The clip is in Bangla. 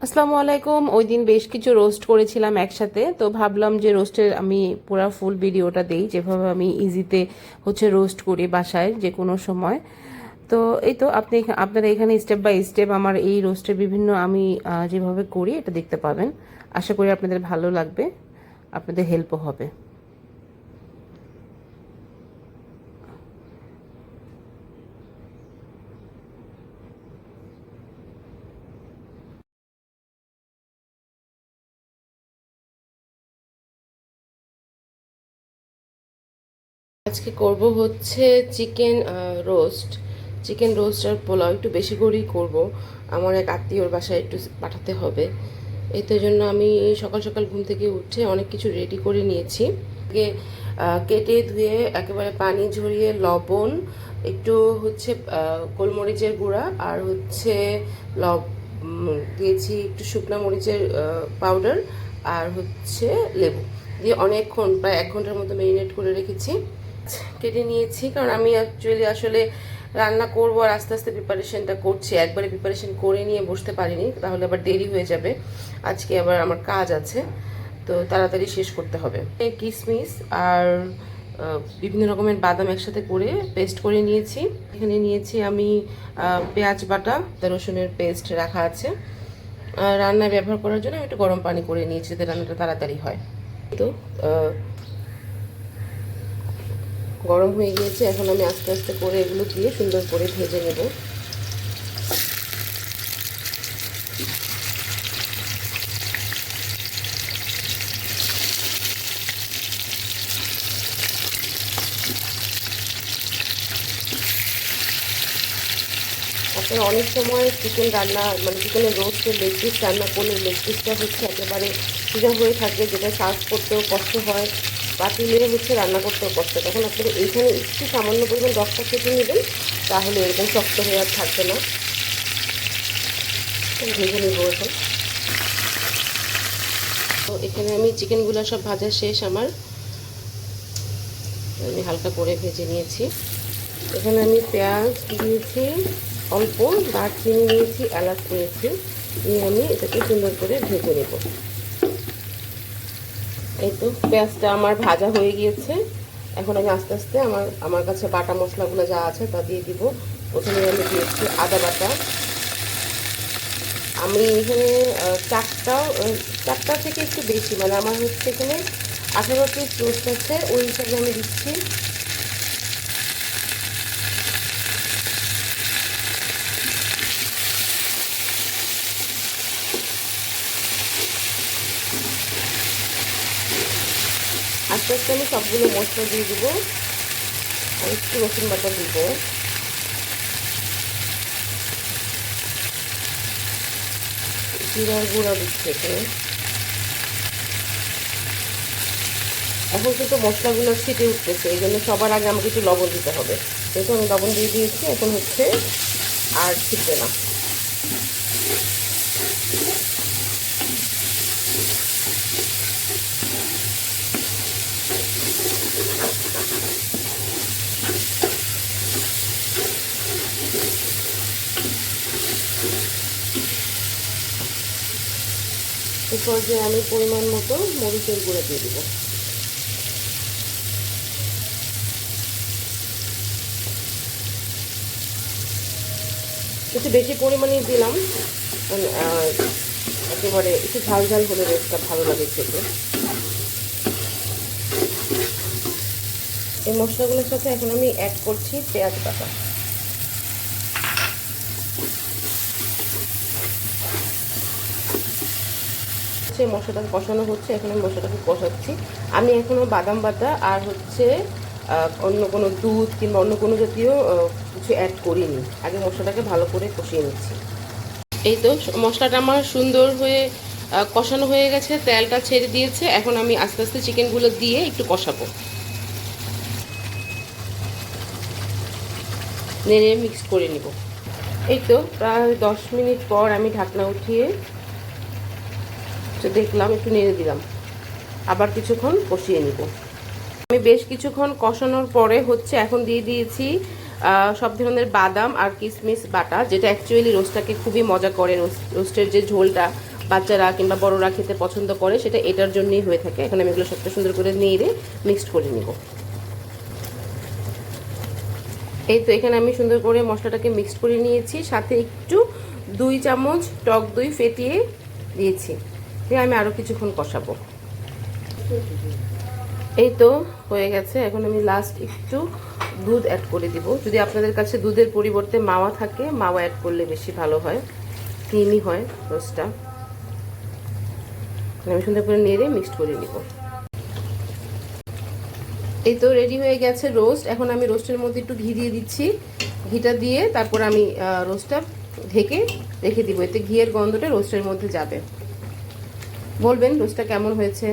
আসসালামু আলাইকুম। ওই দিন বেশ কিছু রোস্ট করেছিলাম একসাথে, তো ভাবলাম যে রোস্টের আমি পুরো ফুল ভিডিওটা দেই, যেভাবে আমি ইজিতে রোস্ট করি বাসায় যে কোনো সময়। তো এই তো আপনারা এখানে স্টেপ বাই স্টেপ আমার এই রোস্টের বিভিন্ন আমি যেভাবে করি এটা দেখতে পাবেন। আশা করি আপনাদের ভালো লাগবে, আপনাদের হেল্পও হবে। আজকে করব চিকেন রোস্ট। চিকেন রোস্ট আর পোলাও একটু বেশি করেই করব। আমার এক আত্মীয়র বাসায় একটু পাঠাতে হবে। এই তো জন্য আমি সকাল সকাল ঘুম থেকে উঠে অনেক কিছু রেডি করে নিয়েছি। আগে কেটে ধুয়ে একেবারে পানি ঝরিয়ে লবণ, একটু গোলমরিচের গুঁড়া আর লব দিয়েছি একটু শুকনো মরিচের পাউডার আর লেবু দিয়ে অনেকক্ষণ প্রায় 1 ঘন্টার মতো ম্যারিনেট করে রেখেছি। কেটে নিয়েছি কারণ আমি অ্যাকচুয়ালি আসলে রান্না করবো আর আস্তে আস্তে প্রিপারেশনটা করছি, একবারে প্রিপারেশন করে নিয়ে বসতে পারিনি, তাহলে আবার দেরি হয়ে যাবে। আজকে আবার আমার কাজ আছে, তো তাড়াতাড়ি শেষ করতে হবে। কিশমিশ আর বিভিন্ন রকমের বাদাম একসাথে করে পেস্ট করে নিয়েছি। এখানে নিয়েছি আমি পেঁয়াজ বাটা, রসুনের পেস্ট রাখা আছে। রান্নায় ব্যবহার করার জন্য আমি একটু গরম পানি করে নিয়েছি যাতে রান্নাটা তাড়াতাড়ি হয়। তো গরম হয়ে গিয়েছে, এখন আমি আস্তে আস্তে করে এগুলো দিয়ে সুন্দর করে ভেজে নেব। আপনারা অনেক সময় চিকেন রান্না চিকেনের রোস্টের লেগ পিস রান্না করলে লেগ পিসটা একেবারে সোজা হয়ে থাকে, যেটা সার্ভ করতেও কষ্ট হয়, পাতিলে রান্না করতেও কষ্ট। তখন আপনারা এইখানে একটু সামান্য পরিমাণ রসটা কেটে নেবেন, তাহলে এরকম শক্ত হয়ে আর থাকবে না। ভেজে নেব এখন। তো এখানে আমি চিকেনগুলো সব ভাজা শেষ আমার, আমি হালকা করে ভেজে নিয়েছি। এখানে আমি পেঁয়াজ দিয়েছি, অল্প দারচিনি নিয়েছি, এলাচ নিয়েছি, নিয়ে আমি এটাকে সুন্দর করে ভেজে নেব। এই তো পেঁয়াজটা আমার ভাজা হয়ে গিয়েছে। এখন আমি আস্তে আস্তে আমার কাছে বাটা মশলাগুলো যা আছে তা দিয়ে দিব। প্রথমে আমি দিয়েছি আদা বাটা। আমি এখানে চারটা থেকে একটু বেশি, আমার এখানে 18 পিস রোস্ট আছে, ওই হিসাবে আমি দিচ্ছি। আস্তে আস্তে আমি সবগুলো মশলা দিয়ে দেবো আর একটু রসুন বাটা দিব। জিরার গুঁড়া দিচ্ছি এখানে। এখন কিন্তু মশলাগুলো ছিটে উঠতেছে, এই জন্য সবার আগে আমাকে একটু লবণ দিতে হবে। যেহেতু আমি লবণ দিয়ে দিয়েছি, এখন আর ছিটবে না। এরপর যে আমি পরিমাণ মতো মরিচের গুঁড়া দিয়ে দেবো। একটু বেশি পরিমাণেই দিলাম, একেবারে একটু ঝাল ঝাল হলে রোস্টটা ভালো লাগে খেতে। এই মশলাগুলোর সাথে এখন আমি অ্যাড করছি পেঁয়াজ বাটা। মশলাটা কষানো হচ্ছে, এখন আমি মশলাটাকে কষাচ্ছি। আমি এখনও বাদাম বাটা আর অন্য কোনো দুধ কিংবা অন্য কোনো জাতীয় কিছু অ্যাড করিনি। আগে মশলাটাকে ভালো করে কষিয়ে নিচ্ছি। এই তো মশলাটা আমার সুন্দর হয়ে কষানো হয়ে গেছে, তেলটা ছেড়ে দিয়েছে। এখন আমি আস্তে আস্তে চিকেনগুলো দিয়ে একটু কষাবো, নেড়ে মিক্স করে নিব। এই তো প্রায় 10 মিনিট পর আমি ঢাকনা উঠিয়ে দেখলাম, একটু নেড়ে দিলাম, আবার কিছুক্ষণ কষিয়ে নিব। আমি বেশ কিছুক্ষণ কষানোর পরে এখন দিয়ে দিয়েছি সব ধরনের বাদাম আর কিশমিশ বাটা, যেটা অ্যাকচুয়ালি রোস্টটাকে খুবই মজা করে। রোস্টের যে ঝোলটা বাচ্চারা কিংবা বড়রা খেতে পছন্দ করে, সেটা এটার জন্যই হয়ে থাকে। এখন আমি এগুলো সবটা সুন্দর করে নেড়ে মিক্সড করে নিব। এই তো এখানে আমি সুন্দর করে মশলাটাকে মিক্সড করে নিয়েছি, সাথে একটু 2 চামচ টক দই ফেটিয়ে দিয়েছি। দিয়ে আমি আরও কিছুক্ষণ কষাবো। এই তো হয়ে গেছে। এখন আমি লাস্ট একটু দুধ অ্যাড করে দিব। যদি আপনাদের কাছে দুধের পরিবর্তে মাওয়া থাকে, মাওয়া অ্যাড করলে বেশি ভালো হয়, ক্রিমি হয় রোস্টটা। আমি সুন্দর করে নেড়ে মিক্সড করে নিব। এই তো রেডি হয়ে গেছে রোস্ট। এখন আমি রোস্টের মধ্যে একটু ঘি দিয়ে দিচ্ছি। ঘিটা দিয়ে তারপর আমি রোস্টটা ঢেকে রেখে দিব। এতে ঘিয়ের গন্ধটা রোস্টের মধ্যে যাবে। বলবেন রোস্টটা কেমন হয়েছে।